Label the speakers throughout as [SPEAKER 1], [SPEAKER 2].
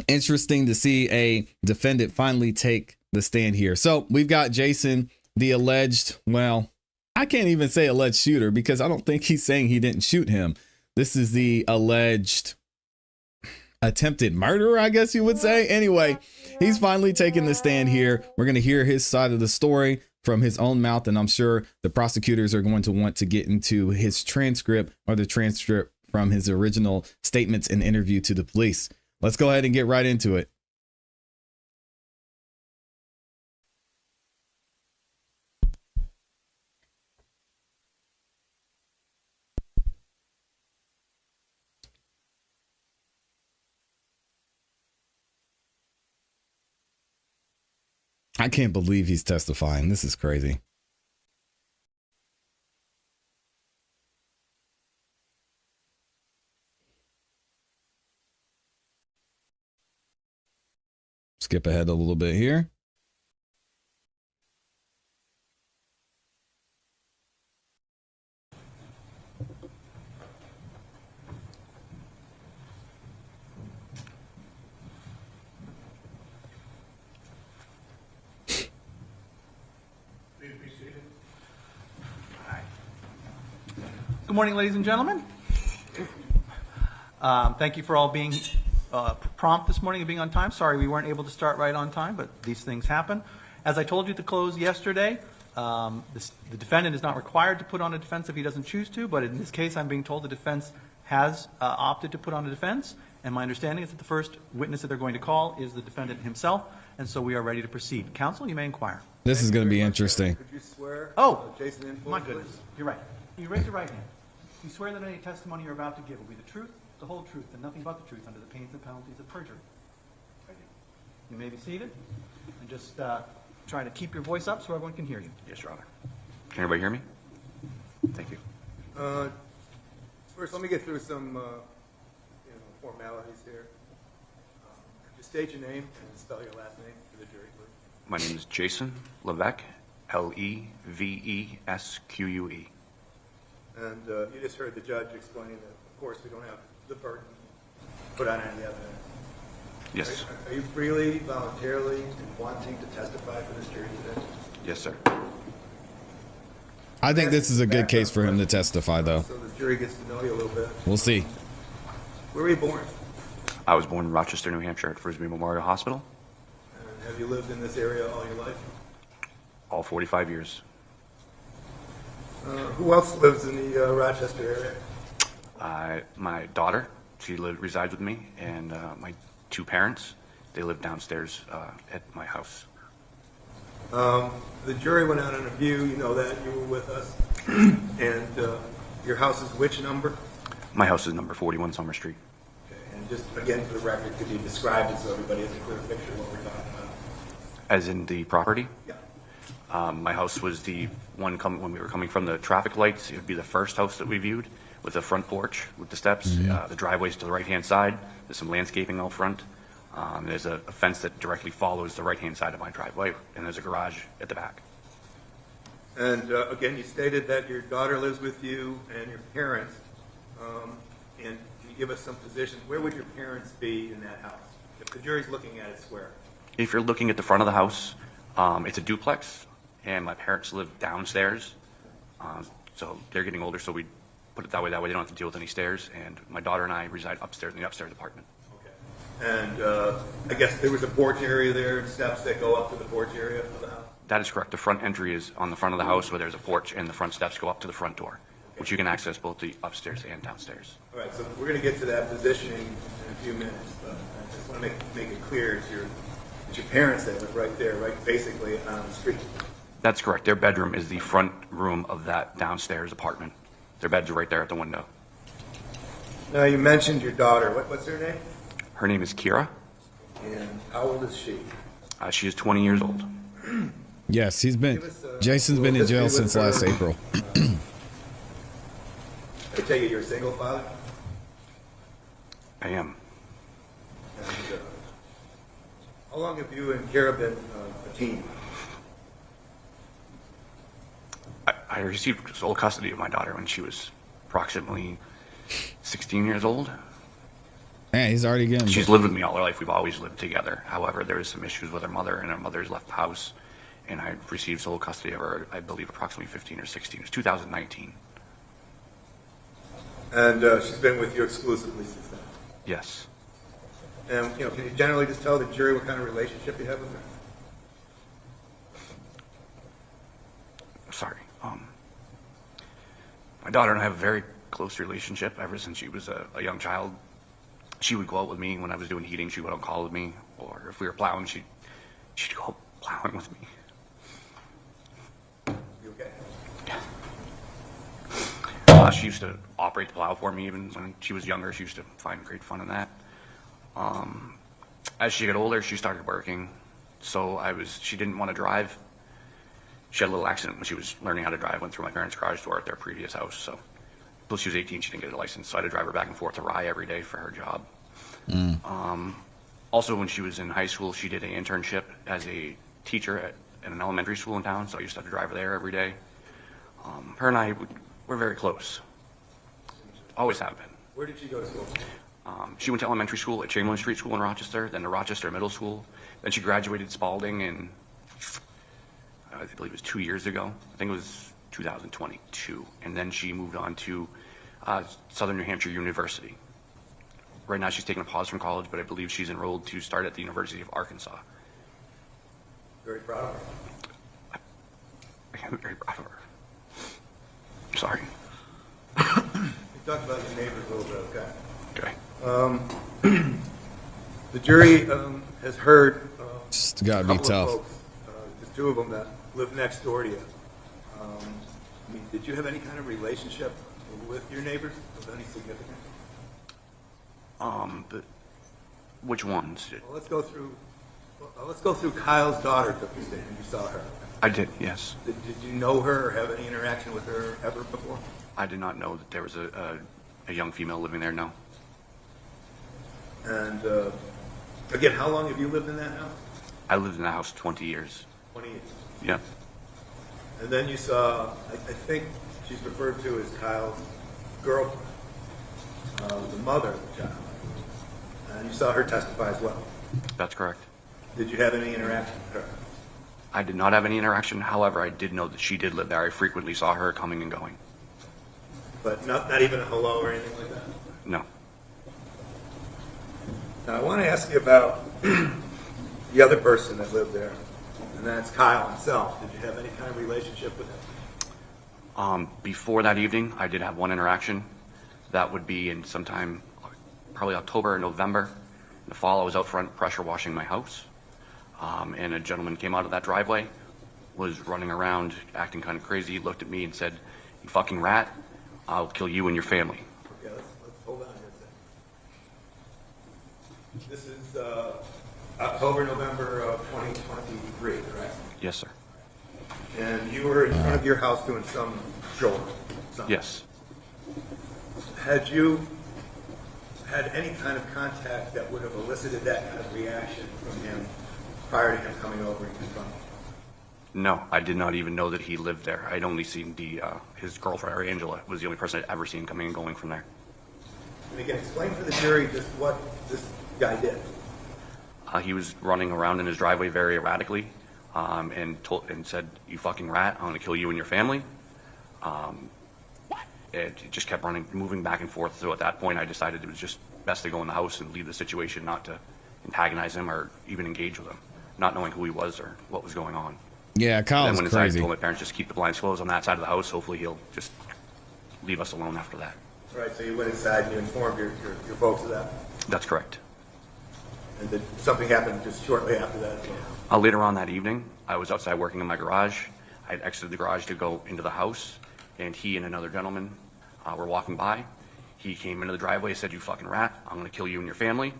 [SPEAKER 1] Interesting to see a defendant finally take the stand here. So we've got Jason, the alleged, well, I can't even say alleged shooter because I don't think he's saying he didn't shoot him. This is the alleged attempted murderer, I guess you would say. Anyway, he's finally taking the stand here. We're going to hear his side of the story from his own mouth, and I'm sure the prosecutors are going to want to get into his transcript or the transcript from his original statements and interview to the police. Let's go ahead and get right into it. I can't believe he's testifying. This is crazy. Skip ahead a little bit here.
[SPEAKER 2] Good morning, ladies and gentlemen. Thank you for all being prompt this morning and being on time. Sorry we weren't able to start right on time, but these things happen. As I told you at the close yesterday, the defendant is not required to put on a defense if he doesn't choose to, but in this case I'm being told the defense has opted to put on a defense, and my understanding is that the first witness that they're going to call is the defendant himself, and so we are ready to proceed. Counsel, you may inquire.
[SPEAKER 1] This is going to be interesting.
[SPEAKER 3] Could you swear?
[SPEAKER 2] Jason
[SPEAKER 3] Info,
[SPEAKER 2] my goodness.
[SPEAKER 3] please?
[SPEAKER 2] You're right. Can you raise your right hand? You swear that any testimony you're about to give will be the truth, the whole truth, and nothing but the truth under the pains and penalties of perjury. I do. You may be seated, and just try to keep your voice up so everyone can hear you.
[SPEAKER 4] Yes, Your Honor. Can everybody hear me? Thank you.
[SPEAKER 3] First, let me get through some formalities here. Just state your name and spell your last name for the jury, please.
[SPEAKER 4] My name is Jason Levesque, Levesque.
[SPEAKER 3] And you just heard the judge explaining that, of course, we don't have the burden to put on any evidence.
[SPEAKER 4] Yes.
[SPEAKER 3] Are you freely, voluntarily, and wanting to testify for this jury today?
[SPEAKER 4] Yes, sir.
[SPEAKER 1] I think this is a good case for him to testify, though.
[SPEAKER 3] So the jury gets to know you a little bit.
[SPEAKER 1] We'll see.
[SPEAKER 3] Where were you born?
[SPEAKER 4] I was born in Rochester, New Hampshire at Frisbee Memorial Hospital.
[SPEAKER 3] And have you lived in this area all your life?
[SPEAKER 4] All 45 years.
[SPEAKER 3] Who else lives in the Rochester area?
[SPEAKER 4] My daughter, she resides with me, and my two parents, they live downstairs at my house.
[SPEAKER 3] The jury went out on a view, you know that, you were with us. And your house is which number?
[SPEAKER 4] My house is number 41 Summer Street.
[SPEAKER 3] Okay. And just again for the record, could you describe it so everybody has a clear picture of what we're talking about?
[SPEAKER 4] As in the property?
[SPEAKER 3] Yeah.
[SPEAKER 4] My house was the one when we were coming from the traffic lights. It would be the first house that we viewed with a front porch with the steps. The driveway's to the right-hand side. There's some landscaping out front. There's a fence that directly follows the right-hand side of my driveway, and there's a garage at the back.
[SPEAKER 3] And again, you stated that your daughter lives with you and your parents. And can you give us some position? Where would your parents be in that house? If the jury's looking at it square.
[SPEAKER 4] If you're looking at the front of the house, it's a duplex, and my parents live downstairs. So they're getting older, so we put it that way. That way they don't have to deal with any stairs. And my daughter and I reside upstairs in the upstairs apartment.
[SPEAKER 3] Okay. And I guess there was a porch area there and steps that go up to the porch area of the house?
[SPEAKER 4] That is correct. The front entry is on the front of the house where there's a porch, and the front steps go up to the front door, which you can access both the upstairs and downstairs.
[SPEAKER 3] All right, so we're going to get to that positioning in a few minutes, but I just want to make it clear it's your parents that live right there, right, basically on the street.
[SPEAKER 4] That's correct. Their bedroom is the front room of that downstairs apartment. Their beds are right there at the window.
[SPEAKER 3] Now, you mentioned your daughter. What's her name?
[SPEAKER 4] Her name is Kira.
[SPEAKER 3] And how old is she?
[SPEAKER 4] She is 20 years old.
[SPEAKER 1] Yes, Jason's been in jail since last April.
[SPEAKER 3] I take it you're a single father?
[SPEAKER 4] I am.
[SPEAKER 3] And, how long have you and Kara been a team?
[SPEAKER 4] I received sole custody of my daughter when she was approximately 16 years old.
[SPEAKER 1] Man, he's already getting.
[SPEAKER 4] She's lived with me all her life. We've always lived together. However, there was some issues with her mother, and her mother's left the house, and I received sole custody of her, I believe, approximately 15 or 16. It was 2019.
[SPEAKER 3] And she's been with you exclusively since then?
[SPEAKER 4] Yes.
[SPEAKER 3] And, can you generally just tell the jury what kind of relationship you have with her?
[SPEAKER 4] Sorry. My daughter and I have a very close relationship ever since she was a young child. She would go out with me when I was doing heating. She'd go out on call with me, or if we were plowing, she'd go out plowing with me.
[SPEAKER 3] You okay?
[SPEAKER 4] She used to operate the plow for me even when she was younger. She used to find great fun in that. As she got older, she started working, so she didn't want to drive. She had a little accident when she was learning how to drive, went through my parents' garage door at their previous house, so until she was 18, she didn't get a license, so I had to drive her back and forth to Rye every day for her job. Also, when she was in high school, she did an internship as a teacher at an elementary school in town, so I used to have to drive her there every day. Her and I were very close. Always have been.
[SPEAKER 3] Where did she go to school?
[SPEAKER 4] She went to elementary school at Chamberlain Street School in Rochester, then to Rochester Middle School. Then she graduated Spalding in, I believe it was 2 years ago. I think it was 2022. And then she moved on to Southern New Hampshire University. Right now she's taking a pause from college, but I believe she's enrolled to start at the University of Arkansas.
[SPEAKER 3] Very proud of her.
[SPEAKER 4] I am very proud of her. I'm sorry.
[SPEAKER 3] You talked about your neighbors a little bit, okay?
[SPEAKER 4] Okay.
[SPEAKER 3] The jury has heard
[SPEAKER 1] It's got to
[SPEAKER 3] a
[SPEAKER 1] be
[SPEAKER 3] couple of
[SPEAKER 1] tough.
[SPEAKER 3] folks, just two of them that live next door to you. Did you have any kind of relationship with your neighbors of any significance?
[SPEAKER 4] But which ones?
[SPEAKER 3] Well, let's go through Kyle's daughter took the stand. You saw her.
[SPEAKER 4] I did, yes.
[SPEAKER 3] Did you know her or have any interaction with her ever before?
[SPEAKER 4] I did not know that there was a young female living there, no.
[SPEAKER 3] And again, how long have you lived in that house?
[SPEAKER 4] I lived in the house 20 years.
[SPEAKER 3] 20 years.
[SPEAKER 4] Yep.
[SPEAKER 3] And then you saw, I think she's referred to as Kyle's girlfriend, the mother of the child. And you saw her testify as well.
[SPEAKER 4] That's correct.
[SPEAKER 3] Did you have any interaction with her?
[SPEAKER 4] I did not have any interaction. However, I did know that she did live there. I frequently saw her coming and going.
[SPEAKER 3] But not even a hello or anything like that?
[SPEAKER 4] No.
[SPEAKER 3] Now, I want to ask you about the other person that lived there, and that's Kyle himself. Did you have any kind of relationship with him?
[SPEAKER 4] Before that evening, I did have one interaction. That would be in sometime, probably October or November. In the fall, I was out front pressure washing my house, and a gentleman came out of that driveway, was running around, acting kind of crazy. He looked at me and said, "You fucking rat, I'll kill you and your family."
[SPEAKER 3] Okay, let's hold on here a second. This is October, November of 2023, correct?
[SPEAKER 4] Yes, sir.
[SPEAKER 3] And you were in front of your house doing some chore.
[SPEAKER 4] Yes.
[SPEAKER 3] Had you had any kind of contact that would have elicited that kind of reaction from him prior to him coming over and confronting you?
[SPEAKER 4] No, I did not even know that he lived there. I'd only seen his girlfriend, Angela, was the only person I'd ever seen coming and going from there.
[SPEAKER 3] And again, explain for the jury just what this guy did.
[SPEAKER 4] He was running around in his driveway very erratically, and said, "You fucking rat, I'm gonna kill you and your family." It just kept moving back and forth. So at that point, I decided it was just best to go in the house and leave the situation, not to antagonize him or even engage with him, not knowing who he was or what was going on.
[SPEAKER 1] Yeah,
[SPEAKER 4] And
[SPEAKER 1] Kyle's
[SPEAKER 4] then when inside, I
[SPEAKER 1] crazy.
[SPEAKER 4] told my parents just keep the blinds closed on that side of the house. Hopefully, he'll just leave us alone after that.
[SPEAKER 3] Right, so you went inside and you informed your folks of that.
[SPEAKER 4] That's correct.
[SPEAKER 3] And did something happen just shortly after that as well?
[SPEAKER 4] Later on that evening, I was outside working in my garage. I had exited the garage to go into the house, and he and another gentleman were walking by. He came into the driveway, said, "You fucking rat, I'm going to kill you and your family."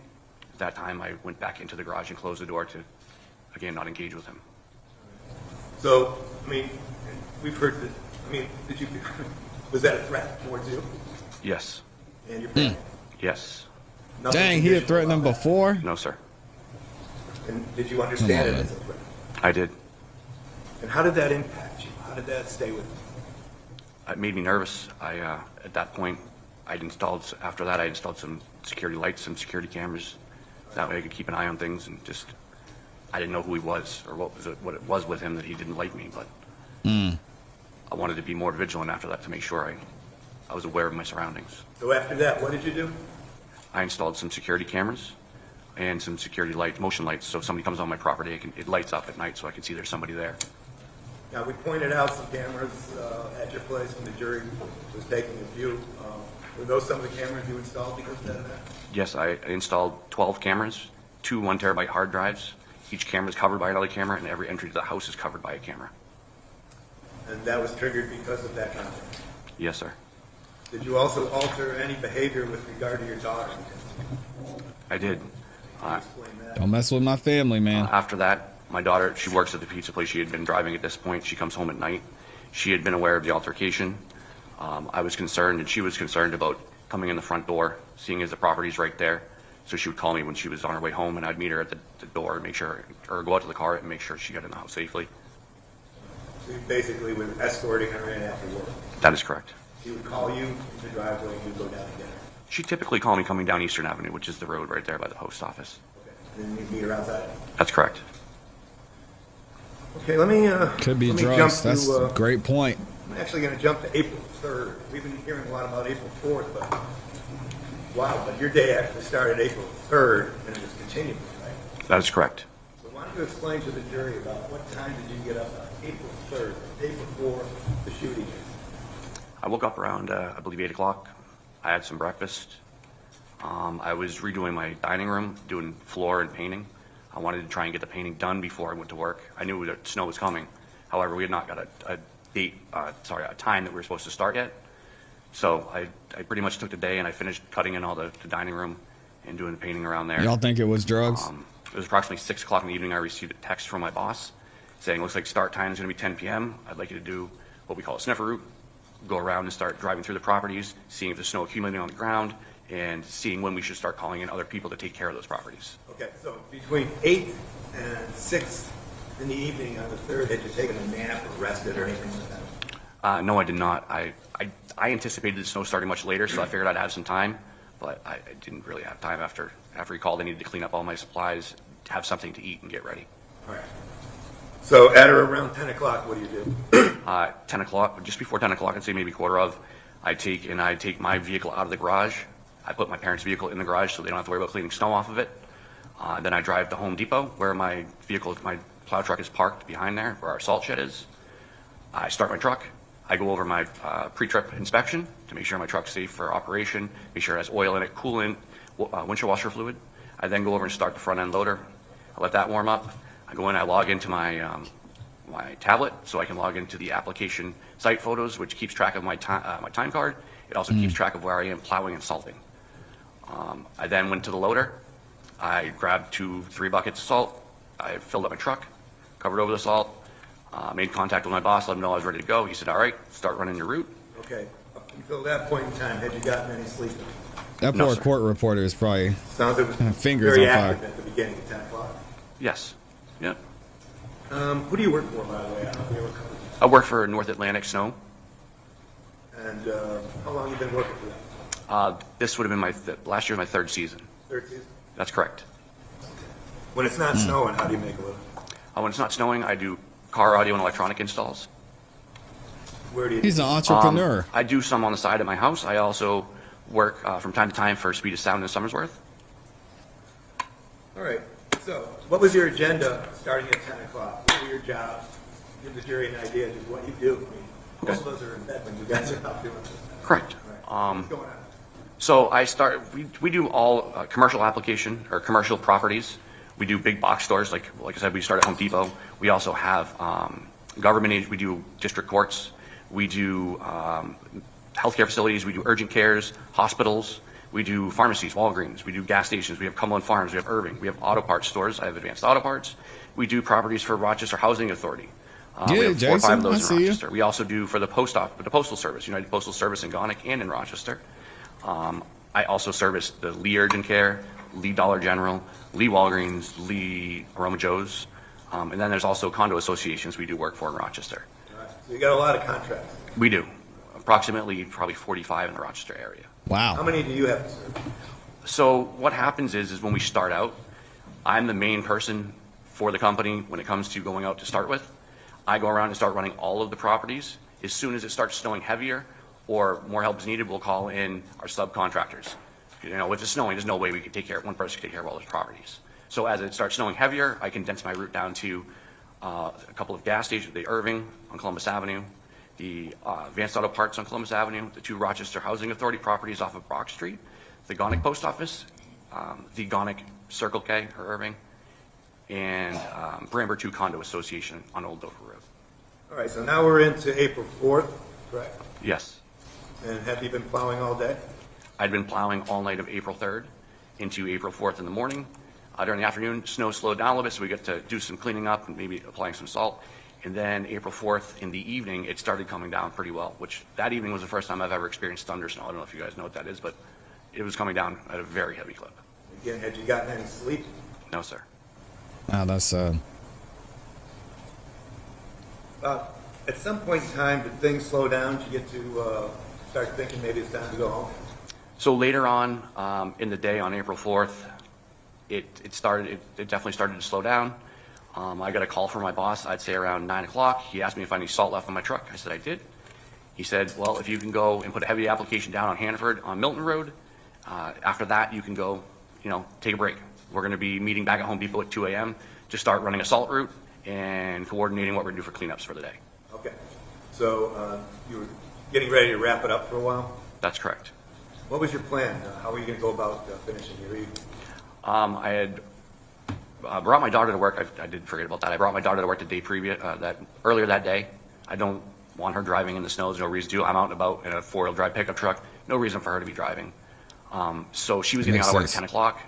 [SPEAKER 4] At that time, I went back into the garage and closed the door to, again, not engage with him.
[SPEAKER 3] So, we've heard that, did you, was that a threat towards you
[SPEAKER 4] Yes.
[SPEAKER 3] and your family?
[SPEAKER 4] Yes.
[SPEAKER 3] Nothing
[SPEAKER 1] Dang, he had
[SPEAKER 3] conditional
[SPEAKER 1] threatened him
[SPEAKER 3] about that?
[SPEAKER 1] before?
[SPEAKER 4] No, sir.
[SPEAKER 3] And did you understand it as a threat?
[SPEAKER 4] I did.
[SPEAKER 3] And how did that impact you? How did that stay with you?
[SPEAKER 4] It made me nervous. At that point, after that, I installed some security lights, some security cameras. That way I could keep an eye on things, and just, I didn't know who he was or what it was with him that he didn't like me, but I wanted to be more vigilant after that to make sure I was aware of my surroundings.
[SPEAKER 3] So after that, what did you do?
[SPEAKER 4] I installed some security cameras and some security lights, motion lights, so if somebody comes on my property, it lights up at night so I can see there's somebody there.
[SPEAKER 3] Now, we pointed out some cameras at your place when the jury was taking a view. Were those some of the cameras you installed because of that?
[SPEAKER 4] Yes, I installed 12 cameras, 2 1-terabyte hard drives. Each camera is covered by another camera, and every entry to the house is covered by a camera.
[SPEAKER 3] And that was triggered because of that content?
[SPEAKER 4] Yes, sir.
[SPEAKER 3] Did you also alter any behavior with regard to your daughter?
[SPEAKER 4] I did.
[SPEAKER 3] Can you explain that?
[SPEAKER 1] Don't mess with my family, man.
[SPEAKER 4] After that, my daughter, she works at the pizza place. She had been driving at this point. She comes home at night. She had been aware of the altercation. I was concerned, and she was concerned about coming in the front door, seeing as the property's right there. So she would call me when she was on her way home, and I'd meet her at the door and make sure, or go out to the car and make sure she got in the house safely.
[SPEAKER 3] So you basically were escorting her in after work?
[SPEAKER 4] That is correct.
[SPEAKER 3] She would call you in the driveway and you'd go down and get her?
[SPEAKER 4] She typically called me coming down Eastern Avenue, which is the road right there by the post office.
[SPEAKER 3] Okay. And then you'd meet her outside?
[SPEAKER 4] That's correct.
[SPEAKER 3] Okay, let me
[SPEAKER 1] Could be
[SPEAKER 3] let me
[SPEAKER 1] drugs.
[SPEAKER 3] jump
[SPEAKER 1] That's
[SPEAKER 3] to,
[SPEAKER 1] a great point.
[SPEAKER 3] I'm actually going to jump to April 3rd. We've been hearing a lot about April 4th, but wow, but your day actually started April 3rd and it was continuous, right?
[SPEAKER 4] That is correct.
[SPEAKER 3] So why don't you explain to the jury about what time did you get up on April 3rd, the day before the shooting?
[SPEAKER 4] I woke up around, I believe, 8 o'clock. I had some breakfast. I was redoing my dining room, doing floor and painting. I wanted to try and get the painting done before I went to work. I knew that snow was coming. However, we had not got a time that we were supposed to start yet. So I pretty much took the day and I finished cutting in all the dining room and doing the painting around there.
[SPEAKER 1] Y'all think it was drugs?
[SPEAKER 4] It was approximately 6 o'clock in the evening. I received a text from my boss saying, looks like start time is going to be 10 p.m. I'd like you to do what we call a sniffer route, go around and start driving through the properties, seeing if there's snow accumulating on the ground, and seeing when we should start calling in other people to take care of those properties.
[SPEAKER 3] Okay, so between 8 and 6 in the evening on the 3rd, had you taken a nap or rested or anything like that?
[SPEAKER 4] No, I did not. I anticipated the snow starting much later, so I figured I'd have some time, but I didn't really have time after he called. I needed to clean up all my supplies, have something to eat, and get ready.
[SPEAKER 3] All right. So at or around 10 o'clock, what do you do?
[SPEAKER 4] 10 o'clock, just before 10 o'clock, I'd say maybe quarter of, I take my vehicle out of the garage. I put my parents' vehicle in the garage so they don't have to worry about cleaning snow off of it. Then I drive to Home Depot where my plow truck is parked behind there, where our salt shed is. I start my truck. I go over my pre-trip inspection to make sure my truck's safe for operation, make sure it has oil in it, coolant, windshield washer fluid. I then go over and start the front end loader. I let that warm up. I go in, I log into my tablet so I can log into the application site photos, which keeps track of my time card. It also keeps track of where I am plowing and salting. I then went to the loader. I grabbed 2-3 buckets of salt. I filled up my truck, covered over the salt, made contact with my boss, let him know I was ready to go. He said, all right, start running your route.
[SPEAKER 3] Okay. Up until that point in time, had you gotten any sleep?
[SPEAKER 1] That
[SPEAKER 4] No,
[SPEAKER 1] poor
[SPEAKER 4] sir.
[SPEAKER 1] court reporter is probably
[SPEAKER 3] Sounds like it was
[SPEAKER 1] Fingers
[SPEAKER 3] very
[SPEAKER 1] on fire.
[SPEAKER 3] active at the beginning at 10 o'clock.
[SPEAKER 4] Yes. Yeah.
[SPEAKER 3] Who do you work for, by the way? I don't know if you ever covered
[SPEAKER 4] I work for North Atlantic Snow.
[SPEAKER 3] And how long have you been working for them?
[SPEAKER 4] This would have been last year was my 3rd season.
[SPEAKER 3] 3rd season?
[SPEAKER 4] That's correct.
[SPEAKER 3] When it's not snowing, how do you make a living?
[SPEAKER 4] When it's not snowing, I do car audio and electronic installs.
[SPEAKER 3] Where do you
[SPEAKER 1] he's an entrepreneur.
[SPEAKER 4] I do some on the side at my house. I also work from time to time for Speed of Sound in Somersworth.
[SPEAKER 3] All right. So, what was your agenda starting at 10 o'clock? What were your jobs? Give the jury an idea of just what you do. I mean, most of us are in bed when you guys are out doing this.
[SPEAKER 4] Correct.
[SPEAKER 3] All right. What's going on?
[SPEAKER 4] So we do all commercial application or commercial properties. We do big box stores, like I said, we start at Home Depot. We also have government, we do district courts. We do healthcare facilities. We do urgent cares, hospitals. We do pharmacies, Walgreens. We do gas stations. We have Cumberland Farms. We have Irving. We have auto parts stores. I have Advanced Auto Parts. We do properties for Rochester Housing Authority. We have 4 or 5 of those
[SPEAKER 1] Jason, I
[SPEAKER 4] in
[SPEAKER 1] see
[SPEAKER 4] Rochester. We also do for the Postal Service, United Postal Service in Gonick and in Rochester. I also service the Lee Urgent Care, Lee Dollar General, Lee Walgreens, Lee Aroma Joe's, and then there's also condo associations we do work for in Rochester.
[SPEAKER 3] All right. So, you got a lot of contracts.
[SPEAKER 4] We do. Approximately probably 45 in the Rochester area.
[SPEAKER 3] How
[SPEAKER 1] Wow.
[SPEAKER 3] many do you have to serve?
[SPEAKER 4] So what happens is when we start out, I'm the main person for the company when it comes to going out to start with. I go around and start running all of the properties. As soon as it starts snowing heavier or more help is needed, we'll call in our subcontractors. You know, if it's snowing, there's no way we could take care of one person could take care of all those properties. So as it starts snowing heavier, I condense my route down to a couple of gas stations, the Irving on Columbus Avenue, the Advanced Auto Parts on Columbus Avenue, the 2 Rochester Housing Authority properties off of Brock Street, the Gonic Post Office, the Gonic Circle K or Irving, and Bramber 2 Condo Association on Old Dover Road.
[SPEAKER 3] All right, so now we're into April 4th, correct?
[SPEAKER 4] Yes.
[SPEAKER 3] And have you been plowing all day?
[SPEAKER 4] I'd been plowing all night of April 3rd into April 4th in the morning. During the afternoon, snow slowed down a little bit, so we got to do some cleaning up and maybe applying some salt. And then April 4th in the evening, it started coming down pretty well, which that evening was the first time I've ever experienced thunder snow. I don't know if you guys know what that is, but it was coming down at a very heavy clip.
[SPEAKER 3] Again, had you gotten any sleep?
[SPEAKER 4] No, sir.
[SPEAKER 1] Wow, that's
[SPEAKER 3] At some point in time, did things slow down? Did you get to start thinking maybe it's time to go home?
[SPEAKER 4] So later on in the day on April 4th, it definitely started to slow down. I got a call from my boss, I'd say around 9 o'clock. He asked me if I had any salt left on my truck. I said I did. He said, well, if you can go and put a heavy application down on Hannaford on Milton Road, after that you can go, take a break. We're going to be meeting back at Home Depot at 2 a.m. to start running a salt route and coordinating what we're going to do for cleanups for the day.
[SPEAKER 3] Okay. So you were getting ready to wrap it up for a while?
[SPEAKER 4] That's correct.
[SPEAKER 3] What was your plan? How were you going to go about finishing your evening?
[SPEAKER 4] I had brought my daughter to work. I did forget about that. I brought my daughter to work the day earlier that day. I don't want her driving in the snow. There's no reason to. I'm out and about in a 4-wheel drive pickup truck. No reason for her to be driving. So she was getting out of work at 10 o'clock.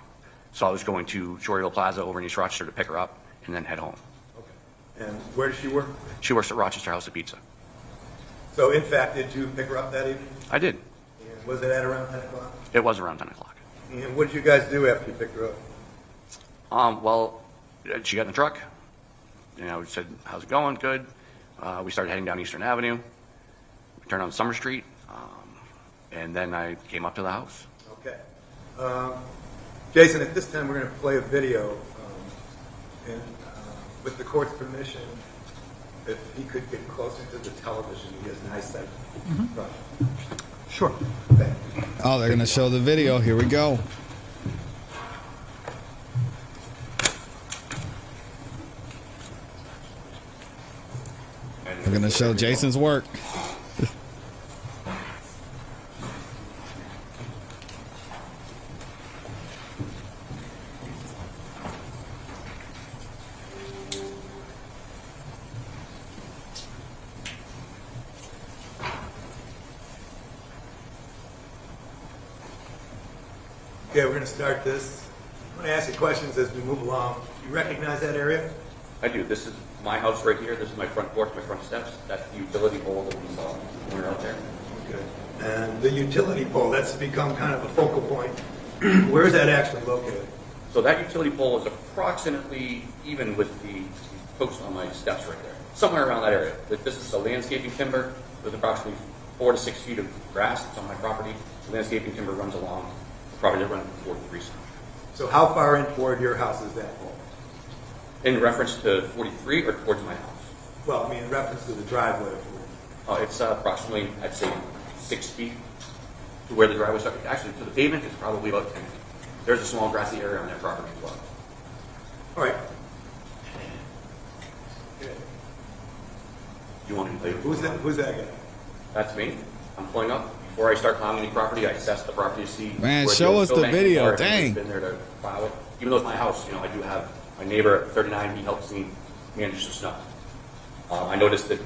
[SPEAKER 4] So I was going to Shoreville Plaza over in East Rochester to pick her up and then head home.
[SPEAKER 3] Okay. And where does she work?
[SPEAKER 4] She works at Rochester House of Pizza.
[SPEAKER 3] So in fact, did you pick her up that evening?
[SPEAKER 4] I did.
[SPEAKER 3] And was it at around 10 o'clock?
[SPEAKER 4] It was around 10 o'clock.
[SPEAKER 3] And what did you guys do after you picked her up?
[SPEAKER 4] Well, she got in the truck. We said, how's it going? Good. We started heading down Eastern Avenue. We turned on Summer Street. And then I came up to the house.
[SPEAKER 3] Okay. Jason, at this time we're going to play a video. And with the court's permission, if he could get closer to the television, he has an eyesight.
[SPEAKER 2] Mm-hmm. Sure.
[SPEAKER 3] Thank you.
[SPEAKER 1] oh, they're gonna show the video. Here we go. We're gonna show Jason's work.
[SPEAKER 3] Okay, we're going to start this. I'm going to ask you questions as we move along. You recognize that area?
[SPEAKER 4] I do. This is my house right here. This is my front porch, my front steps. That's the utility pole that we saw when we were out there.
[SPEAKER 3] Okay. And the utility pole, that's become kind of a focal point. Where is that actually located?
[SPEAKER 4] So that utility pole is approximately even with the post on my steps right there. Somewhere around that area. This is a landscaping timber with approximately 4 to 6 feet of grass that's on my property. The landscaping timber runs along the property that runs 43.
[SPEAKER 3] So how far in toward your house is that pole?
[SPEAKER 4] In reference to 43 or towards my house?
[SPEAKER 3] Well, I mean, in reference to the driveway.
[SPEAKER 4] It's approximately, I'd say, 6 feet to where the driveway starts. Actually, to the pavement, it's probably about 10 feet. There's a small grassy area on that property as well.
[SPEAKER 3] All right.
[SPEAKER 4] You want me to play?
[SPEAKER 3] Who's that guy?
[SPEAKER 4] That's me. I'm pulling up. Before I start plowing any property, I assess the property to see.
[SPEAKER 1] Man,
[SPEAKER 4] where
[SPEAKER 1] show us the
[SPEAKER 4] banking
[SPEAKER 1] video.
[SPEAKER 4] are, if
[SPEAKER 1] Dang.
[SPEAKER 4] I've been there to plow it. Even though it's my house, I do have my neighbor at 39. He helps me manage the snow. I noticed that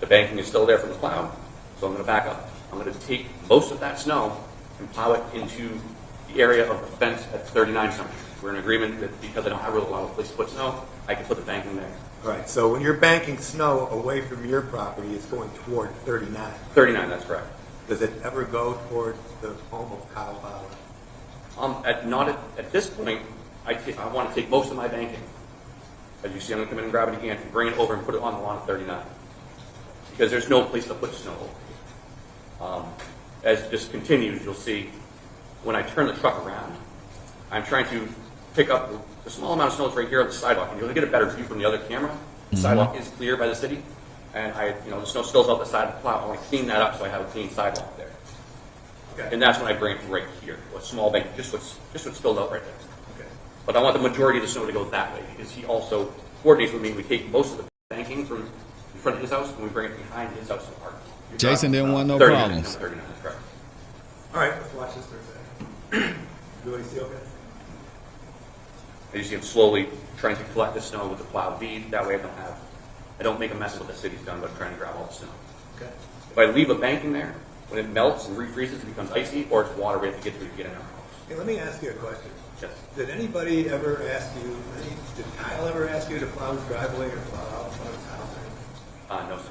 [SPEAKER 4] the banking is still there from the plow, so I'm going to back up. I'm going to take most of that snow and plow it into the area of the fence at 39 Summer Street. We're in agreement that because I don't have a lot of place to put snow, I can put the banking there.
[SPEAKER 3] All right, so when you're banking snow away from your property, it's going toward 39.
[SPEAKER 4] 39, that's correct.
[SPEAKER 3] Does it ever go toward the home of Kyle Fowler?
[SPEAKER 4] Not at this point. I want to take most of my banking. As you see, I'm going to come in and grab it again and bring it over and put it on the lawn of 39. Because there's no place to put snow over. As this continues, you'll see when I turn the truck around, I'm trying to pick up the small amount of snow that's right here on the sidewalk, and you'll get a better view from the other camera. The sidewalk is clear by the city, and the snow spills out the side of the plow. I want to clean that up so I have a clean sidewalk there.
[SPEAKER 3] Okay.
[SPEAKER 4] And that's when I bring it to right here, a small bank, just what's spilled out right there.
[SPEAKER 3] Okay.
[SPEAKER 4] But I want the majority of the snow to go that way, because he also coordinates with me. We take most of the banking from in front of his house, and we bring it behind his house in the park.
[SPEAKER 1] Jason didn't want no
[SPEAKER 4] 39,
[SPEAKER 1] problems.
[SPEAKER 4] 39, that's correct.
[SPEAKER 3] All right, let's watch this for a second. Everybody see okay?
[SPEAKER 4] And you see him slowly trying to collect the snow with the plow bead. That way I don't make a mess of what the city's done, but trying to grab all the snow.
[SPEAKER 3] Okay.
[SPEAKER 4] If I leave a banking there, when it melts and refreezes, it becomes icy, or it's water we have to get through to get in our house.
[SPEAKER 3] Hey, let me ask you a question.
[SPEAKER 4] Yes.
[SPEAKER 3] Did anybody ever ask you, did Kyle ever ask you to plow his driveway or plow out in front of his house?
[SPEAKER 4] No, sir.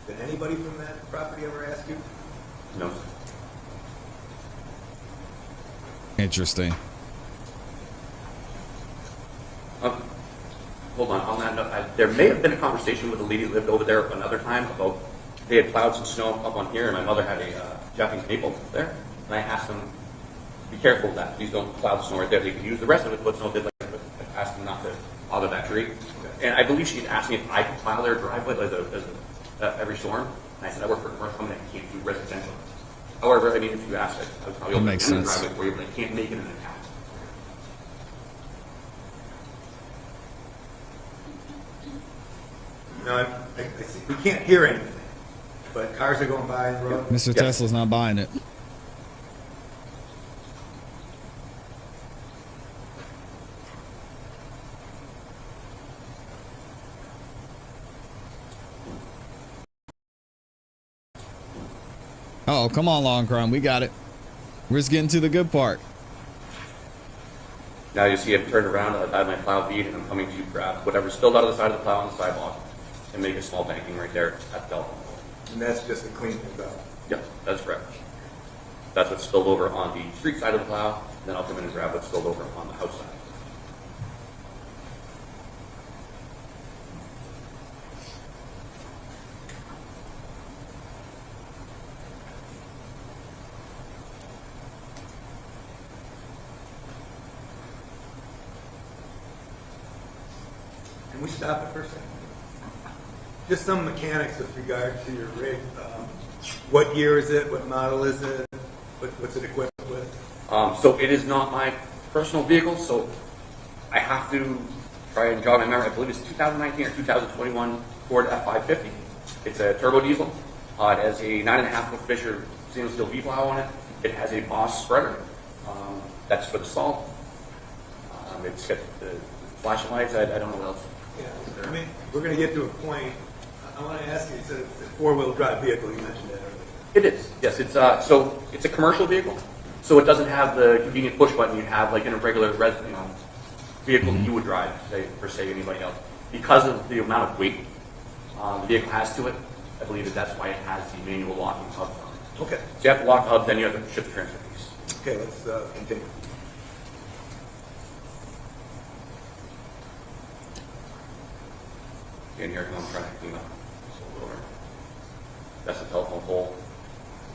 [SPEAKER 3] Did anybody from that property ever ask you?
[SPEAKER 4] No, sir.
[SPEAKER 1] Interesting.
[SPEAKER 4] Hold on that note, there may have been a conversation with a lady who lived over there another time about they had plowed some snow up on here, and my mother had a Japanese maple there, and I asked them, be careful of that. Please don't plow the snow right there. They can use the rest of it, but snow did like it, but I asked them not to bother that tree. And I believe she had asked me if I could plow their driveway every storm, and I said I work for a commercial company, I can't do residential. However, I mean, if you ask, I would probably
[SPEAKER 1] That makes
[SPEAKER 4] open the
[SPEAKER 1] sense.
[SPEAKER 4] driveway for you, but I can't make it an account.
[SPEAKER 3] No, I see. We can't hear anything, but cars are going by on the road.
[SPEAKER 1] Mr.
[SPEAKER 4] Yes.
[SPEAKER 1] Tesla's not buying it. Oh, come on, Long Crime. We got it. We're just getting to the good part.
[SPEAKER 4] Now you see I've turned around, I've had my plow bead, and I'm coming to grab whatever's spilled out of the side of the plow on the sidewalk and make a small banking right there at the telephone pole.
[SPEAKER 3] And that's just to clean things up.
[SPEAKER 4] Yep, that's correct. That's what's spilled over on the street side of the plow, and then I'll come in and grab what's spilled over on the house side.
[SPEAKER 3] Can we stop it for a second? Just some mechanics with regard to your rig. What year is it? What model is it? What's it equipped with?
[SPEAKER 4] So it is not my personal vehicle, so I have to try and jog my memory. I believe it's 2019 or 2021 Ford F550. It's a turbo diesel. It has a 9.5-foot Fisher stainless steel V-plow on it. It has a Boss spreader. That's for the salt. It's got the flashing lights. I don't know what else.
[SPEAKER 3] Yeah, I mean, we're going to get to a point. I want to ask you, it's a four-wheel drive vehicle. You mentioned that earlier.
[SPEAKER 4] It is, yes. It's so it's a commercial vehicle, so it doesn't have the convenient push button you have like in a regular vehicle that you would drive, say anybody else. Because of the amount of weight the vehicle has to it, I believe that's why it has the manual locking hub on it.
[SPEAKER 3] Okay.
[SPEAKER 4] So you have to lock the hub, then you have to shift the transfer piece.
[SPEAKER 3] Okay, let's continue.
[SPEAKER 4] And here I'm trying to clean up this little door. That's the telephone pole.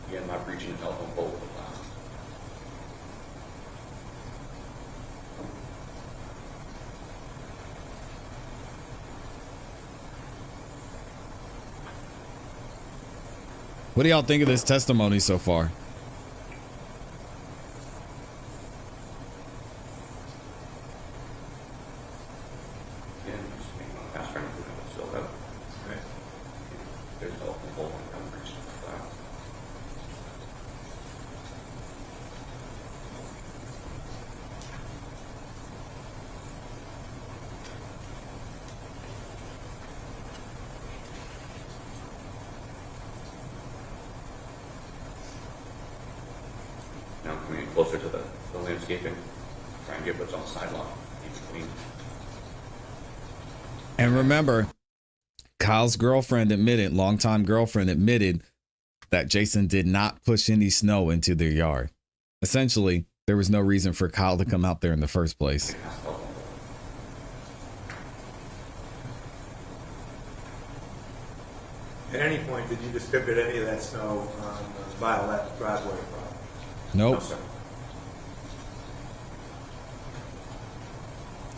[SPEAKER 4] Again, not reaching the telephone pole with the plow.
[SPEAKER 1] What do y'all think of this testimony so far?
[SPEAKER 4] Again, just making a fast turn, we're going to fill it out.
[SPEAKER 3] Right.
[SPEAKER 4] There's a telephone pole and I'm reaching the plow. Now I'm coming in closer to the landscaping, try and get what's on the sidewalk, keep it clean.
[SPEAKER 1] And remember, Kyle's girlfriend admitted, longtime girlfriend admitted that Jason did not push any snow into their yard. Essentially, there was no reason for Kyle to come out there in the first place.
[SPEAKER 3] At any point, did you distribute any of that snow on the Violet driveway problem?
[SPEAKER 1] Nope.
[SPEAKER 4] No, sir.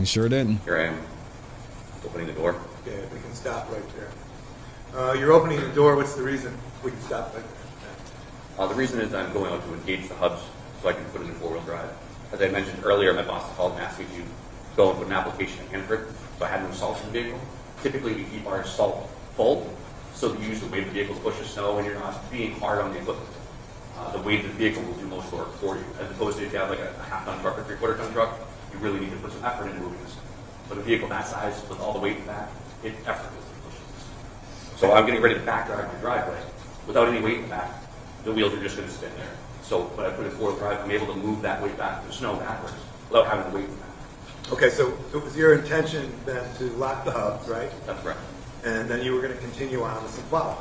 [SPEAKER 1] You sure didn't.
[SPEAKER 4] Here I am, opening the door.
[SPEAKER 3] Okay, we can stop right there. You're opening the door. What's the reason? We can stop right there.
[SPEAKER 4] The reason is I'm going out to engage the hubs so I can put it in four-wheel drive. As I mentioned earlier, my boss called and asked me to go and put an application in Hanford, so I had no salt in the vehicle. Typically, we keep our salt full, so that you use the weight of the vehicle to push the snow, and you're not being hard on the equipment. The weight of the vehicle will do most work for you, as opposed to if you have like a half-ton truck or three-quarter-ton truck, you really need to put some effort into moving this. But a vehicle that size with all the weight in the back, it effortlessly pushes this. So I'm getting ready to back drive my driveway without any weight in the back. The wheels are just going to spin there. So when I put it in four-wheel drive, I'm able to move that weight back, the snow backwards, without having the weight in the back.
[SPEAKER 3] Okay, so it was your intention then to lock the hubs, right?
[SPEAKER 4] That's correct.
[SPEAKER 3] And then you were going to continue on with some plowing.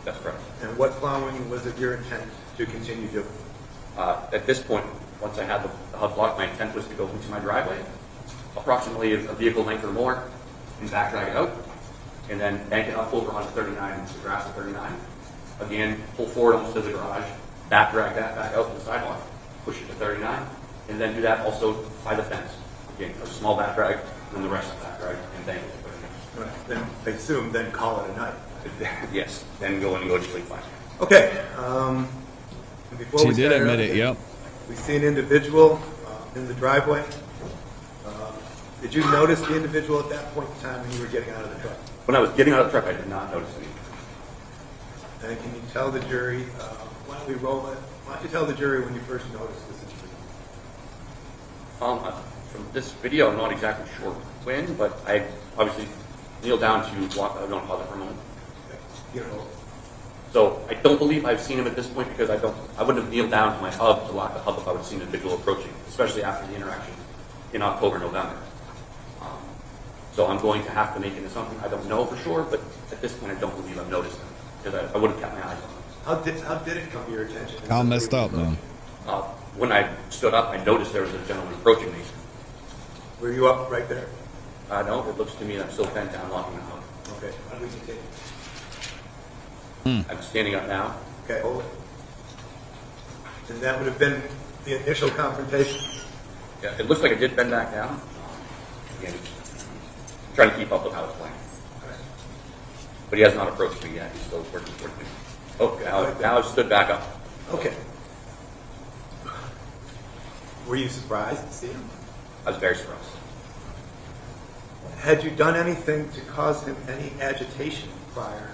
[SPEAKER 4] That's correct.
[SPEAKER 3] And what plowing was it your intent to continue doing?
[SPEAKER 4] At this point, once I had the hub locked, my intent was to go into my driveway, approximately a vehicle length or more, and back drag it out, and then bank it up over onto 39, the grass of 39. Again, pull forward almost to the garage, back drag that back out to the sidewalk, push it to 39, and then do that also by the fence. Again, a small back drag, and then the rest of the back drag, and bank it to 39.
[SPEAKER 3] Right. Then I assume then call it a night.
[SPEAKER 4] Yes, then go in and go to sleep fine.
[SPEAKER 3] Okay. Before
[SPEAKER 1] She
[SPEAKER 3] we
[SPEAKER 1] did
[SPEAKER 3] start
[SPEAKER 1] admit
[SPEAKER 3] up,
[SPEAKER 1] it, yep.
[SPEAKER 3] We see an individual in the driveway. Did you notice the individual at that point in time when you were getting out of the truck?
[SPEAKER 4] When I was getting out of the truck, I did not notice anything.
[SPEAKER 3] And can you tell the jury, why don't we roll it? Why don't you tell the jury when you first noticed this individual?
[SPEAKER 4] From this video, I'm not exactly sure when, but I obviously kneeled down to walk out on closet for a moment.
[SPEAKER 3] Okay. You know,
[SPEAKER 4] So I don't believe I've seen him at this point because I wouldn't have kneeled down to my hub to lock the hub if I would have seen an individual approaching, especially after the interaction in October, November. So I'm going to have to make an assumption. I don't know for sure, but at this point I don't believe I've noticed him because I would have kept my eyes on him.
[SPEAKER 3] how did it come to your attention?
[SPEAKER 1] All messed up, man.
[SPEAKER 4] When I stood up, I noticed there was a gentleman approaching me.
[SPEAKER 3] Were you up right there?
[SPEAKER 4] No, it looks to me that I'm still bent down locking the hub.
[SPEAKER 3] Okay. How do we continue?
[SPEAKER 4] I'm standing up now.
[SPEAKER 3] Okay, hold it. And that would have been the initial confrontation.
[SPEAKER 4] Yeah, it looks like I did bend back down. Again, trying to keep up with how it's playing. But he has not approached me yet. He's still working towards me. Oh, now I've stood back up.
[SPEAKER 3] Okay. Were you surprised to see him?
[SPEAKER 4] I was very surprised.
[SPEAKER 3] Had you done anything to cause him any agitation prior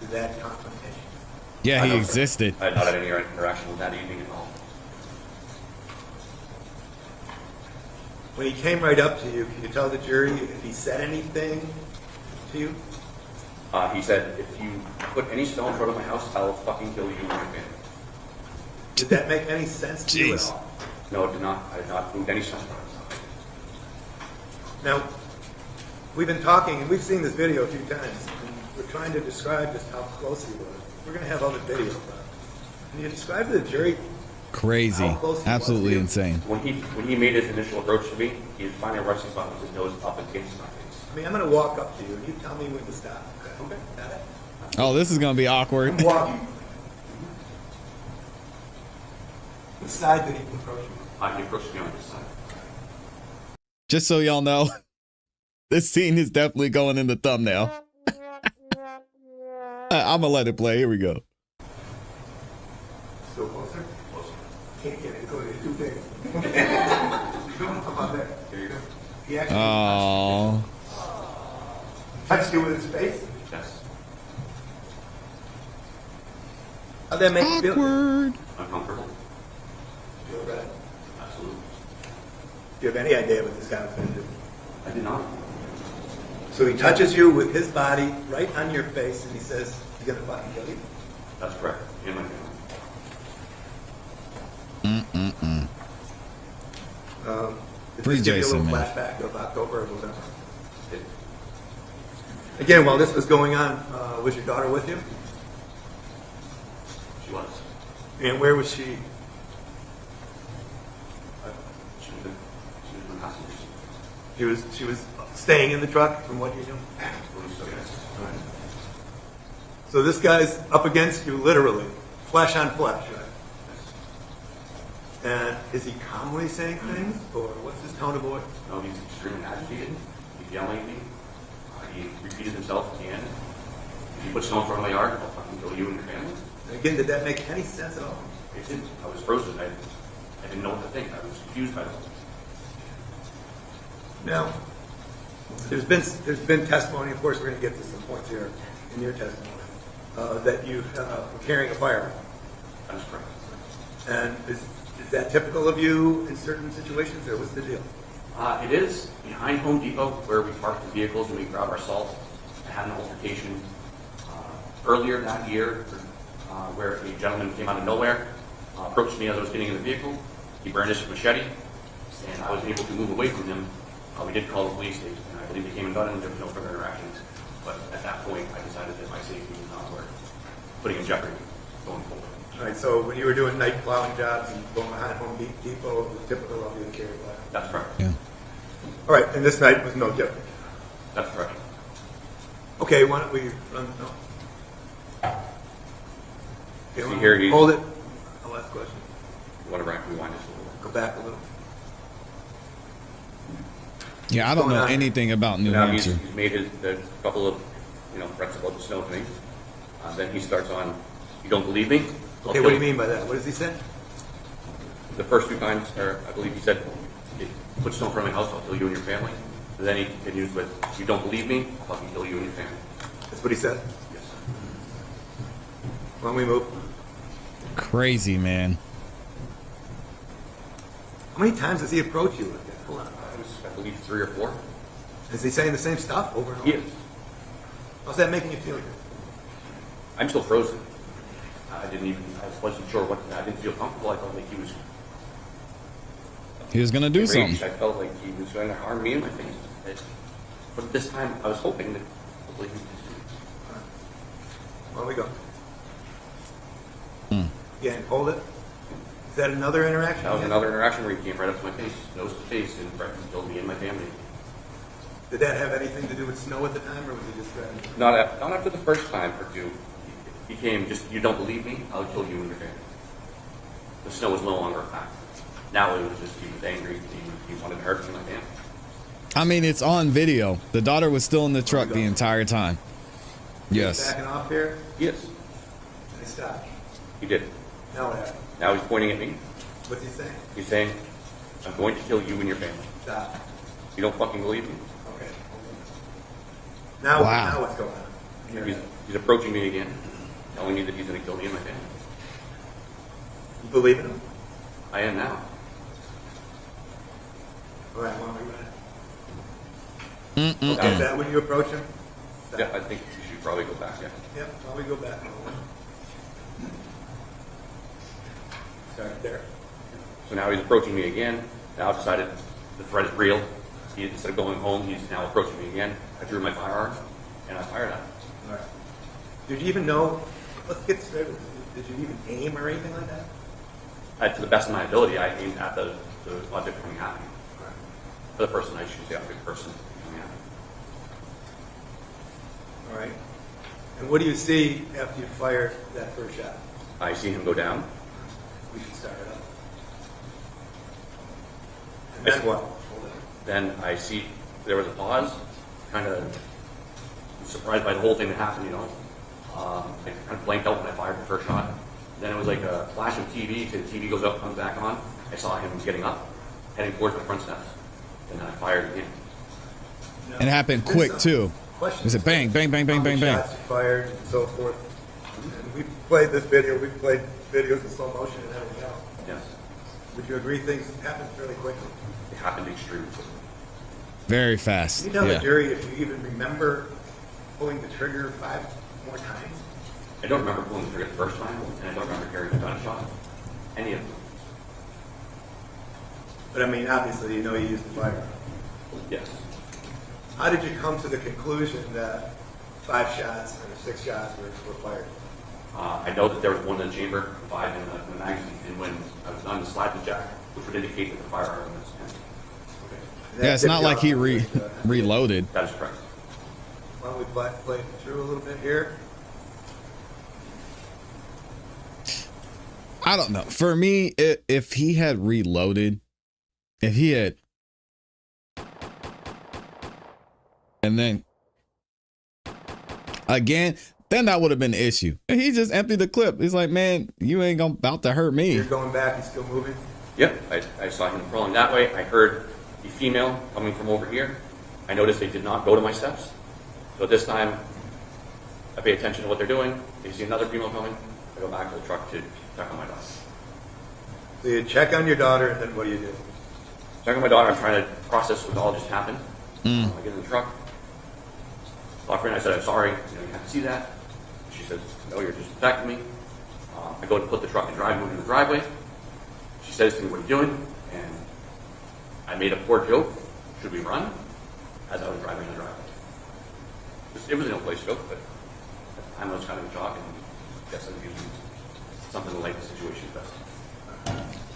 [SPEAKER 3] to that confrontation?
[SPEAKER 1] Yeah,
[SPEAKER 4] I
[SPEAKER 1] he
[SPEAKER 4] don't-
[SPEAKER 1] existed.
[SPEAKER 4] I had not had any interaction with that evening at all.
[SPEAKER 3] When he came right up to you, can you tell the jury if he said anything to you?
[SPEAKER 4] He said, if you put any stone in front of my house, I will fucking kill you and your family.
[SPEAKER 3] Did that make any sense to you at
[SPEAKER 1] Jeez.
[SPEAKER 3] all?
[SPEAKER 4] No, it did not. I did not move any stone.
[SPEAKER 3] Now, we've been talking, and we've seen this video a few times, and we're trying to describe just how close he was. We're going to have other videos of it. Can you describe to the jury?
[SPEAKER 1] Crazy.
[SPEAKER 3] How close he was
[SPEAKER 1] Absolutely
[SPEAKER 3] to you?
[SPEAKER 1] insane.
[SPEAKER 4] When he made his initial approach to me, he was finally rushing spot with his nose up against my face.
[SPEAKER 3] I mean, I'm going to walk up to you, and you tell me when to stop. Okay? Got it?
[SPEAKER 1] Oh, this is going to be awkward.
[SPEAKER 3] Walking. Which side did he approach you?
[SPEAKER 4] He approached me on this side.
[SPEAKER 1] Just so y'all know, this scene is definitely going in the thumbnail. I'm going to let it play. Here we go.
[SPEAKER 3] Still closer? Closer. Can't get it. It's too big. How about that?
[SPEAKER 4] Here you go.
[SPEAKER 3] He actually
[SPEAKER 1] Oh,
[SPEAKER 3] touched you with his face?
[SPEAKER 4] Yes.
[SPEAKER 3] How'd that make you feel?
[SPEAKER 1] awkward.
[SPEAKER 4] Uncomfortable?
[SPEAKER 3] Feel bad.
[SPEAKER 4] Absolutely.
[SPEAKER 3] Do you have any idea what this guy was going to do?
[SPEAKER 4] I did not.
[SPEAKER 3] So he touches you with his body right on your face, and he says he's going to fucking kill you?
[SPEAKER 4] That's correct. In my family.
[SPEAKER 3] Did
[SPEAKER 1] Free
[SPEAKER 3] this give you a
[SPEAKER 1] Jason,
[SPEAKER 3] little
[SPEAKER 1] man.
[SPEAKER 3] flashback of October or November?
[SPEAKER 4] It-
[SPEAKER 3] Again, while this was going on, was your daughter with you?
[SPEAKER 4] She was.
[SPEAKER 3] And where was she?
[SPEAKER 4] She was in the passenger seat.
[SPEAKER 3] She was staying in the truck, from what you know?
[SPEAKER 4] I believe so, yes.
[SPEAKER 3] So this guy's up against you, literally, flesh on flesh. And is he calmly saying things, or what's his tone of voice?
[SPEAKER 4] No, he's extremely agitated. He's yelling at me. He repeated himself at the end. If you put snow in front of my yard, I'll fucking kill you and your family.
[SPEAKER 3] And again, did that make any sense at all?
[SPEAKER 4] It didn't. I was frozen. I didn't know what to think. I was confused by it.
[SPEAKER 3] Now, there's been testimony, of course we're going to get to some points here in your testimony, that you were carrying a firearm.
[SPEAKER 4] That's correct.
[SPEAKER 3] And is that typical of you in certain situations, or what's the deal?
[SPEAKER 4] It is behind Home Depot where we park the vehicles and we grab our salt. I had an altercation earlier that year where a gentleman came out of nowhere, approached me as I was getting in the vehicle. He brandished a machete, and I was able to move away from him. We did call the police, and I believe they came and got him. There was no further interactions. But at that point, I decided that my safety was not worth putting in jeopardy going forward.
[SPEAKER 3] All right, so when you were doing night plowing jobs and going behind Home Depot, it was typical of you to carry a firearm.
[SPEAKER 4] That's correct.
[SPEAKER 1] Yeah.
[SPEAKER 3] All right, and this night was no different.
[SPEAKER 4] That's correct.
[SPEAKER 3] Okay, why don't we run, no. Okay,
[SPEAKER 4] See here, he-
[SPEAKER 3] hold it. I'll ask a question.
[SPEAKER 4] You want to rewind this a little bit?
[SPEAKER 3] Go back a little.
[SPEAKER 1] Yeah, I don't
[SPEAKER 3] Going
[SPEAKER 1] know
[SPEAKER 3] on?
[SPEAKER 1] anything about New
[SPEAKER 4] Now
[SPEAKER 1] Hampshire.
[SPEAKER 4] he's made a couple of, threats about the snow to me. Then he starts on, you don't believe me? I'll
[SPEAKER 3] Okay,
[SPEAKER 4] kill
[SPEAKER 3] what do you mean by that? What does he say?
[SPEAKER 4] The first two times, or I believe he said, if you put snow in front of my house, I'll kill you and your family. And then he continues with, you don't believe me? I'll fucking kill you and your family.
[SPEAKER 3] That's what he said.
[SPEAKER 4] Yes, sir.
[SPEAKER 3] Why don't we move?
[SPEAKER 1] Crazy, man.
[SPEAKER 3] How many times does he approach you like that? Hold on.
[SPEAKER 4] It was, I believe, 3 or 4.
[SPEAKER 3] Is he saying the same stuff over and over?
[SPEAKER 4] He is.
[SPEAKER 3] How's that making you feel?
[SPEAKER 4] I'm still frozen. I wasn't sure what, I didn't feel comfortable. I felt like he was
[SPEAKER 1] He was gonna do
[SPEAKER 4] enraged.
[SPEAKER 1] something.
[SPEAKER 4] I felt like he was going to harm me and my family. But this time, I was hoping that hopefully he would do it.
[SPEAKER 3] Why don't we go? Again, hold it. Is that another interaction?
[SPEAKER 4] That was another interaction where he came right up to my face, nose to face, and threatened to kill me and my family.
[SPEAKER 3] Did that have anything to do with snow at the time, or was he just threatening?
[SPEAKER 4] Not after the first time or two. He came just, you don't believe me? I'll kill you and your family. The snow was no longer a factor. Now it was just, he was angry. He wanted to hurt me and my family.
[SPEAKER 1] I mean, it's on video. The daughter was still in the truck the entire time. Yes.
[SPEAKER 3] Backing off here,
[SPEAKER 4] Yes,
[SPEAKER 3] and he stopped.
[SPEAKER 4] he did.
[SPEAKER 3] Now what happened?
[SPEAKER 4] Now he's pointing at me.
[SPEAKER 3] What's he saying?
[SPEAKER 4] He's saying, I'm going to kill you and your family.
[SPEAKER 3] Stop.
[SPEAKER 4] You don't fucking believe me?
[SPEAKER 3] Okay. Now,
[SPEAKER 1] Wow.
[SPEAKER 3] now what's going on?
[SPEAKER 4] He's approaching me again, telling me that he's going to kill me and my family.
[SPEAKER 3] You believe in him?
[SPEAKER 4] I am now.
[SPEAKER 3] All right, why don't we run it? Okay, is that when you approach him? Stop.
[SPEAKER 4] Yeah, I think you should probably go back, yeah.
[SPEAKER 3] Yep, why don't we go back? Start there.
[SPEAKER 4] So now he's approaching me again. Now I've decided the threat is real. Instead of going home, he's now approaching me again. I drew my firearm and I fired at him.
[SPEAKER 3] All right. Did you even know, let's get straight with this. Did you even aim or anything like that?
[SPEAKER 4] To the best of my ability, I aimed at the object coming at me. For the person, I choose the object person coming at me.
[SPEAKER 3] All right. And what do you see after you fired that first shot?
[SPEAKER 4] I see him go down.
[SPEAKER 3] We should start it up. And then what? Hold it.
[SPEAKER 4] Then I see there was a pause, kind of surprised by the whole thing that happened, I kind of blanked out when I fired the first shot. Then it was like a flash of TV, till the TV goes up, comes back on. I saw him getting up, heading towards the front steps. And then I fired again.
[SPEAKER 3] Now,
[SPEAKER 1] It happened
[SPEAKER 3] there's
[SPEAKER 1] quick
[SPEAKER 3] some
[SPEAKER 1] too.
[SPEAKER 3] questions.
[SPEAKER 1] Was it bang, bang, bang, bang,
[SPEAKER 3] How
[SPEAKER 1] bang,
[SPEAKER 3] many
[SPEAKER 1] bang?
[SPEAKER 3] shots you fired and so forth. And we played this video. We played videos in slow motion and everything else.
[SPEAKER 4] Yes.
[SPEAKER 3] Would you agree things happened fairly quickly?
[SPEAKER 4] It happened extremely quickly.
[SPEAKER 1] Very fast.
[SPEAKER 3] Can you tell
[SPEAKER 1] Yeah.
[SPEAKER 3] the jury if you even remember pulling the trigger 5 more times?
[SPEAKER 4] I don't remember pulling the trigger the first time, and I don't remember hearing a gunshot. Any of them.
[SPEAKER 3] But I mean, obviously, you know you used the firearm.
[SPEAKER 4] Yes.
[SPEAKER 3] How did you come to the conclusion that 5 shots or 6 shots were fired?
[SPEAKER 4] I know that there was one in the chamber, 5 in the magazine, and when I was done, the slide was jacked, which would indicate that the firearm was empty.
[SPEAKER 3] And
[SPEAKER 1] Yeah,
[SPEAKER 3] that
[SPEAKER 1] it's not
[SPEAKER 3] tipped
[SPEAKER 1] like he
[SPEAKER 3] you off that,
[SPEAKER 1] reloaded.
[SPEAKER 4] That is correct.
[SPEAKER 3] Why don't we play it through a little bit here?
[SPEAKER 1] I don't know. For me, if he had reloaded, if he had, and then again, then that would have been the issue. And he just emptied the clip. He's like, man, you ain't about to hurt me.
[SPEAKER 3] You're going back and still moving?
[SPEAKER 4] Yep, I saw him crawling that way. I heard the female coming from over here. I noticed they did not go to my steps. So this time, I pay attention to what they're doing. They see another female coming. I go back to the truck to check on my daughter.
[SPEAKER 3] So you check on your daughter, and then what do you do?
[SPEAKER 4] Check on my daughter. I'm trying to process what all just happened. I get in the truck. Talk to her, and I said, I'm sorry. You have to see that. She says, no, you're just attacking me. I go to put the truck in move to the driveway. She says to me, what are you doing? And I made a poor joke. Should we run? As I was driving in the driveway. It was an ill place joke, but at the time I was kind of in shock, and I guess I was using something to lighten the situation best.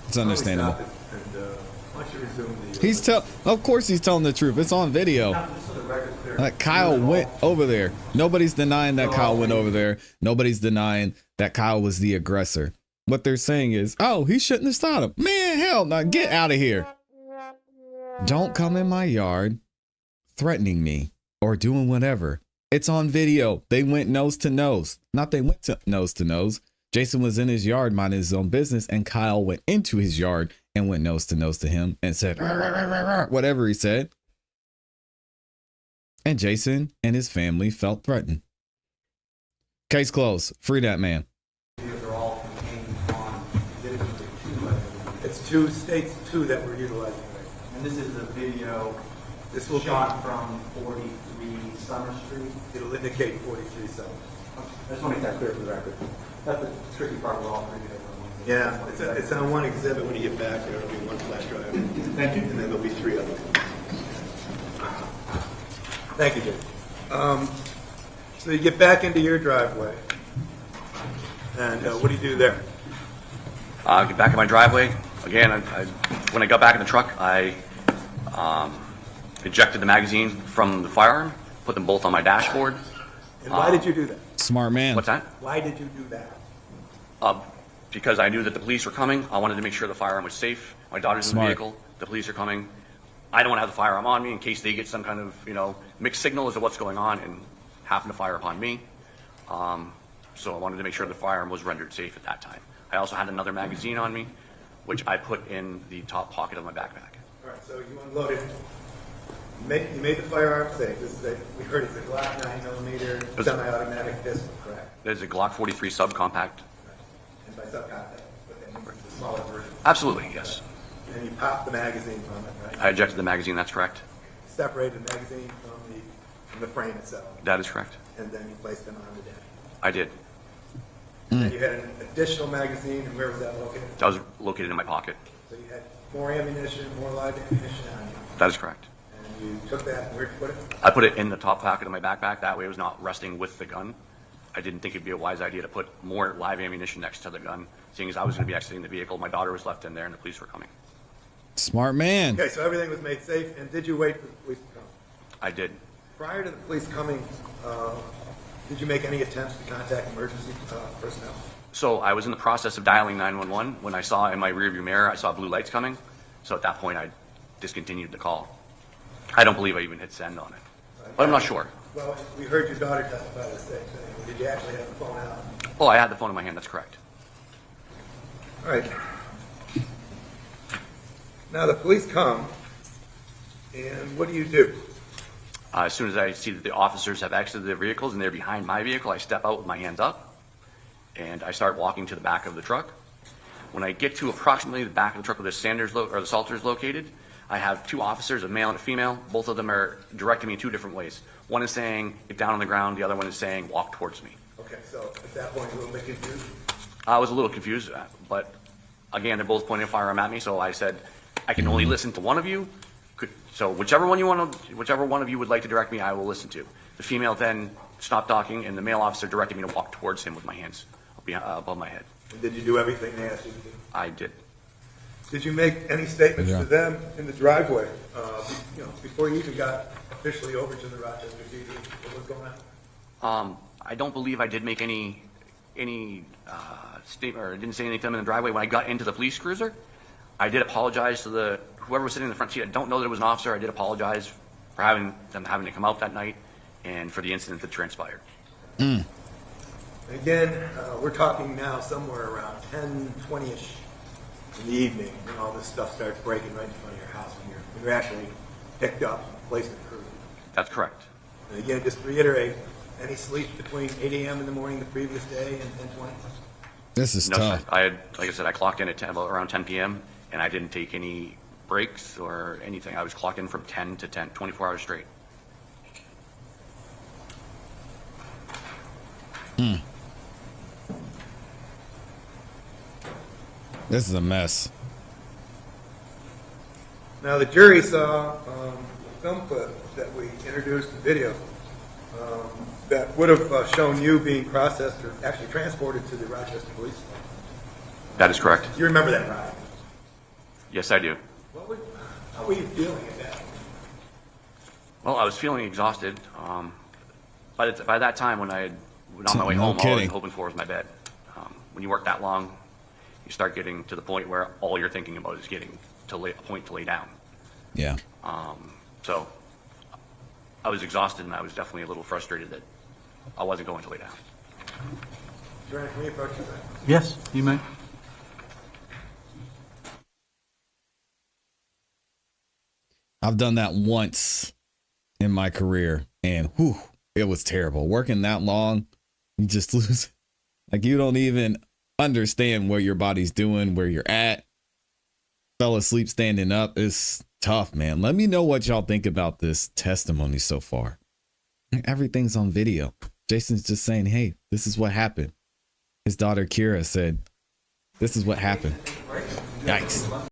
[SPEAKER 1] It's understandable.
[SPEAKER 3] Why don't you resume the...
[SPEAKER 1] He's of course he's telling the truth. It's on video. Kyle went over there. Nobody's denying that Kyle went over there. Nobody's denying that Kyle was the aggressor. What they're saying is, oh, he shouldn't have stopped him. Man, hell no, get out of here. Don't come in my yard threatening me or doing whatever. It's on video. They went nose to nose. Not they went nose to nose. Jason was in his yard minding his own business, and Kyle went into his yard and went nose to him and said, "Rah, rah, rah, rah, rah," whatever he said. And Jason and his family felt threatened. Case closed. Free that man.
[SPEAKER 3] It's two states, two that we're utilizing right now.
[SPEAKER 2] And this is the video
[SPEAKER 3] This will
[SPEAKER 2] shot from 43 Summer Street.
[SPEAKER 3] It'll indicate 43 Summer.
[SPEAKER 2] I just want to make that clear for the record. That's the tricky part with all three videos.
[SPEAKER 3] Yeah, it's on one exhibit. When you get back there, it'll be one flash drive.
[SPEAKER 2] Thank you.
[SPEAKER 3] And then there'll be three others. Thank you, Jim. So you get back into your driveway, and what do you do there?
[SPEAKER 4] Get back in my driveway. Again, when I got back in the truck, I ejected the magazine from the firearm, put them both on my dashboard.
[SPEAKER 3] And why did you do that?
[SPEAKER 1] Smart man.
[SPEAKER 4] What's that?
[SPEAKER 3] Why did you do that?
[SPEAKER 4] Because I knew that the police were coming. I wanted to make sure the firearm was safe. My daughter's in the
[SPEAKER 1] Smart.
[SPEAKER 4] vehicle. The police are coming. I don't want to have the firearm on me in case they get some kind of, mixed signal as to what's going on and happen to fire upon me. So I wanted to make sure the firearm was rendered safe at that time. I also had another magazine on me, which I put in the top pocket of my backpack.
[SPEAKER 3] All right, so you unloaded. You made the firearm safe. We heard it's a Glock 9mm semi-automatic pistol, correct?
[SPEAKER 4] There's a Glock 43 subcompact.
[SPEAKER 3] And by subcontact, but that means it's a smaller version.
[SPEAKER 4] Absolutely, yes.
[SPEAKER 3] And you popped the magazine from it, right?
[SPEAKER 4] I ejected the magazine, that's correct.
[SPEAKER 3] Separated the magazine from the frame itself.
[SPEAKER 4] That is correct.
[SPEAKER 3] And then you placed them on the dash.
[SPEAKER 4] I did.
[SPEAKER 3] And then you had an additional magazine, and where was that located?
[SPEAKER 4] That was located in my pocket.
[SPEAKER 3] So you had more ammunition, more live ammunition on you.
[SPEAKER 4] That is correct.
[SPEAKER 3] And you took that, and where'd you put it?
[SPEAKER 4] I put it in the top pocket of my backpack. That way it was not resting with the gun. I didn't think it'd be a wise idea to put more live ammunition next to the gun, seeing as I was going to be exiting the vehicle. My daughter was left in there, and the police were coming.
[SPEAKER 1] Smart man.
[SPEAKER 3] Okay, so everything was made safe, and did you wait for the police to come?
[SPEAKER 4] I did.
[SPEAKER 3] Prior to the police coming, did you make any attempts to contact emergency personnel?
[SPEAKER 4] So I was in the process of dialing 911 when I saw in my rearview mirror, I saw blue lights coming. So at that point, I discontinued the call. I don't believe I even hit send on it, but I'm not sure.
[SPEAKER 3] Well, we heard your daughter testify to the same thing. Did you actually have the phone out?
[SPEAKER 4] Oh, I had the phone in my hand. That's correct.
[SPEAKER 3] All right. Now the police come, and what do you do?
[SPEAKER 4] As soon as I see that the officers have exited their vehicles and they're behind my vehicle, I step out with my hands up, and I start walking to the back of the truck. When I get to approximately the back of the truck where the Salter is located, I have two officers, a male and a female. Both of them are directing me two different ways. One is saying, get down on the ground. The other one is saying, walk towards me.
[SPEAKER 3] Okay, so at that point, you're a little bit confused?
[SPEAKER 4] I was a little confused, but again, they're both pointing a firearm at me, so I said, I can only listen to one of you. So whichever one of you would like to direct me, I will listen to. The female then stopped talking, and the male officer directed me to walk towards him with my hands above my head.
[SPEAKER 3] And did you do everything they asked you to do?
[SPEAKER 4] I did.
[SPEAKER 3] Did you make any statements to them in the driveway, before you even got officially over to the Rochester PD? What was going on?
[SPEAKER 4] I don't believe I did make any any statement, or didn't say anything to them in the driveway. When I got into the police cruiser, I did apologize to whoever was sitting in the front seat. I don't know that it was an officer. I did apologize for having to come out that night and for the incident that transpired.
[SPEAKER 3] Again, we're talking now somewhere around 10:20ish in the evening when all this stuff starts breaking right in front of your house when you're actually picked up and placed in cruiser.
[SPEAKER 4] That's correct.
[SPEAKER 3] And again, just to reiterate, any sleep between 8 a.m. in the morning the previous day and 10:20?
[SPEAKER 1] This is
[SPEAKER 4] No,
[SPEAKER 1] tough.
[SPEAKER 4] sir. I had, like I said, I clocked in at about around 10 p.m. and I didn't take any breaks or anything. I was clocked in from 10 to 10, 24 hours straight.
[SPEAKER 1] This is a mess.
[SPEAKER 3] Now, the jury saw a film clip that we introduced in video that would have shown you being processed or actually transported to the Rochester Police Department.
[SPEAKER 4] That is correct.
[SPEAKER 3] You remember that, right?
[SPEAKER 4] Yes, I do.
[SPEAKER 3] How were you feeling at that point?
[SPEAKER 4] Well, I was feeling exhausted. By that time, when I was on my way
[SPEAKER 1] No
[SPEAKER 4] home, all I was
[SPEAKER 1] kidding.
[SPEAKER 4] hoping for was my bed. When you work that long, you start getting to the point where all you're thinking about is getting to a point to lay down.
[SPEAKER 1] Yeah.
[SPEAKER 4] So I was exhausted, and I was definitely a little frustrated that I wasn't going to lay down.
[SPEAKER 3] Joanna, can we approach you?
[SPEAKER 2] Yes, you may.
[SPEAKER 1] I've done that once in my career, and whew, it was terrible. Working that long, you just lose. Like, you don't even understand what your body's doing, where you're at. Fell asleep standing up. It's tough, man. Let me know what y'all think about this testimony so far. Everything's on video. Jason's just saying, hey, this is what happened. His daughter Kira said, this is what happened. Yikes.